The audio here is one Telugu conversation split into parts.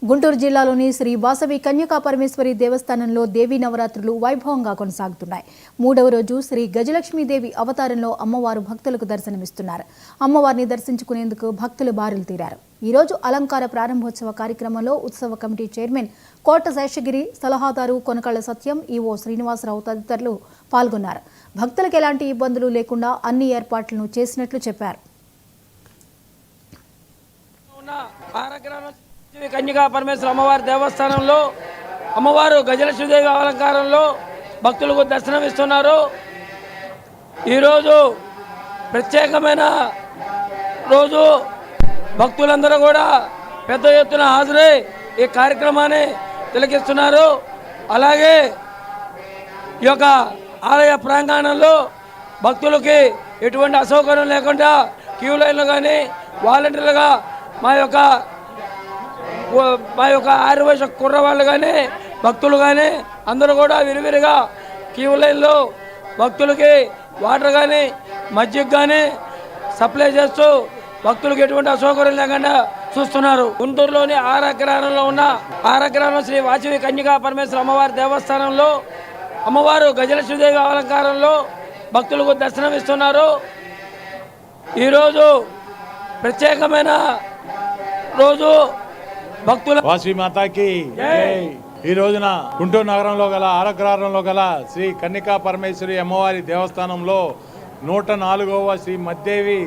గుంటూరు జిల్లాలోని శ్రీ వాసవి కన్యకా పరమేశ్వరి దేవస్థానంలో దేవీ నవరాత్రులు వైభవంగా కొనసాగుతున్నాయి. 3వ రోజు శ్రీ గజలక్ష్మీదేవి అవతారంలో అమ్మవారు భక్తులకు దర్శనమిస్తున్నారు. అమ్మవారిని దర్శించుకునేందుకు భక్తులు బారులు తీరారు. ఈ రోజు అలంకార ప్రారంభోత్సవ కార్యక్రమంలో ఉత్సవ కమిటీ చైర్మన్ కోట శేషగిరి, సలహాదారు కొనకళ్ళ సత్యం, ఈవో శ్రీనివాసరావు తదితరులు పాల్గొన్నారు. భక్తులకు ఎలాంటి ఇబ్బందులు లేకుండా అన్ని ఏర్పాట్లను చేసినట్లు చెప్పారు. కన్యకా పరమేశ్వర అమ్మవారి దేవస్థానంలో అమ్మవారు గజలక్ష్మీదేవి అలంకారంలో భక్తులకు దర్శనమిస్తున్నారు. ఈరోజు ప్రత్యేకమైన రోజు. భక్తులందరూ కూడా పెద్ద ఎత్తున హాజరై ఈ కార్యక్రమాన్ని తిలకిస్తున్నారు. అలాగే ఈ యొక్క ఆలయ ప్రాంగణంలో భక్తులకి ఎటువంటి అసౌకర్యం లేకుండా క్యూ లైన్లు కానీ వాలంటీర్లుగా మా యొక్క ఆయుర్వేద కుర్రవాళ్ళు కానీ భక్తులు కానీ అందరూ కూడా విరివిరిగా క్యూ లైన్లో భక్తులకి వాటర్ కానీ మజ్జిగ కానీ సప్లై చేస్తూ భక్తులకు ఎటువంటి అసౌకర్యం లేకుండా చూస్తున్నారు. గుంటూరులోని ఆరగ్రహంలో ఉన్న ఆరగ్రహం శ్రీ వాసవి కన్యకా పరమేశ్వర అమ్మవారి దేవస్థానంలో అమ్మవారు గజలక్ష్మీదేవి అలంకారంలో భక్తులకు దర్శనమిస్తున్నారు. ఈరోజు ప్రత్యేకమైన రోజు. భక్తుల వాసవి మాతాకి ఈ రోజున గుంటూరు నగరంలో గల ఆరగ్రహారంలో గల శ్రీ కన్యకా పరమేశ్వరి అమ్మవారి దేవస్థానంలో 104వ శ్రీ మద్దేవి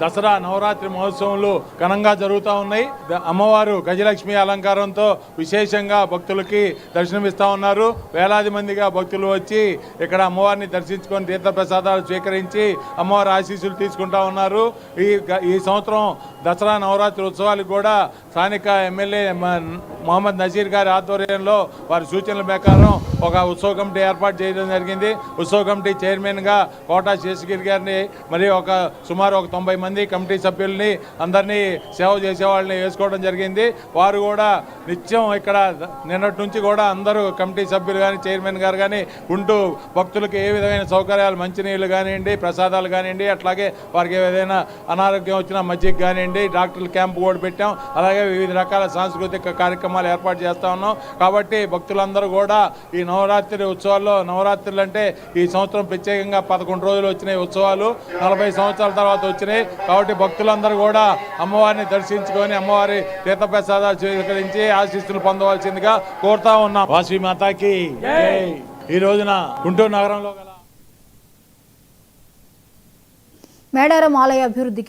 దసరా నవరాత్రి మహోత్సవంలో ఘనంగా జరుగుతూ ఉన్నాయి. అమ్మవారు గజలక్ష్మి అలంకారంతో విశేషంగా భక్తులకి దర్శనమిస్తూ ఉన్నారు. వేలాది మందిగా భక్తులు వచ్చి ఇక్కడ అమ్మవారిని దర్శించుకొని తీర్థప్రసాదాలు స్వీకరించి అమ్మవారి ఆశీస్సులు తీసుకుంటా ఉన్నారు. ఈ సంవత్సరం దసరా నవరాత్రి ఉత్సవాలకు కూడా స్థానిక ఎమ్మెల్యే మొహమ్మద్ నజీర్ గారి ఆధ్వర్యంలో వారి సూచనల ప్రకారం ఒక ఉత్సవ కమిటీ ఏర్పాటు చేయడం జరిగింది. ఉత్సవ కమిటీ చైర్మన్గా కోట శేషగిరి గారిని మరియు సుమారు 90 మంది కమిటీ సభ్యుల్ని అందరినీ సేవ చేసే వాళ్ళని వేసుకోవడం జరిగింది. వారు కూడా నిత్యం ఇక్కడ నిన్నటి నుంచి కూడా అందరూ కమిటీ సభ్యులు కానీ చైర్మన్ గారు కానీ ఉంటూ భక్తులకు ఏ విధమైన సౌకర్యాలు మంచినీళ్ళు కానివ్వండి, ప్రసాదాలు కానివ్వండి, అట్లాగే వారికి ఏదైనా అనారోగ్యం వచ్చినా మజ్జిగ కానివ్వండి, డాక్టర్ల క్యాంపు కూడా పెట్టాం. అలాగే వివిధ రకాల సాంస్కృతిక కార్యక్రమాలు ఏర్పాటు చేస్తూ ఉన్నాం. కాబట్టి భక్తులందరూ కూడా ఈ నవరాత్రి ఉత్సవాల్లో, నవరాత్రులు అంటే ఈ సంవత్సరం ప్రత్యేకంగా 11 రోజులు వచ్చినాయి ఉత్సవాలు, 40 సంవత్సరాల తర్వాత వచ్చినాయి. కాబట్టి భక్తులందరూ కూడా అమ్మవారిని దర్శించుకొని అమ్మవారి తీర్థప్రసాదాలు స్వీకరించి ఆశీస్సులు పొందవలసిందిగా కోరుతా ఉన్నాం. వాసవి మాతాకి ఈ రోజున గుంటూరు నగరంలో గల మేడారం ఆలయ అభివృద్ధికి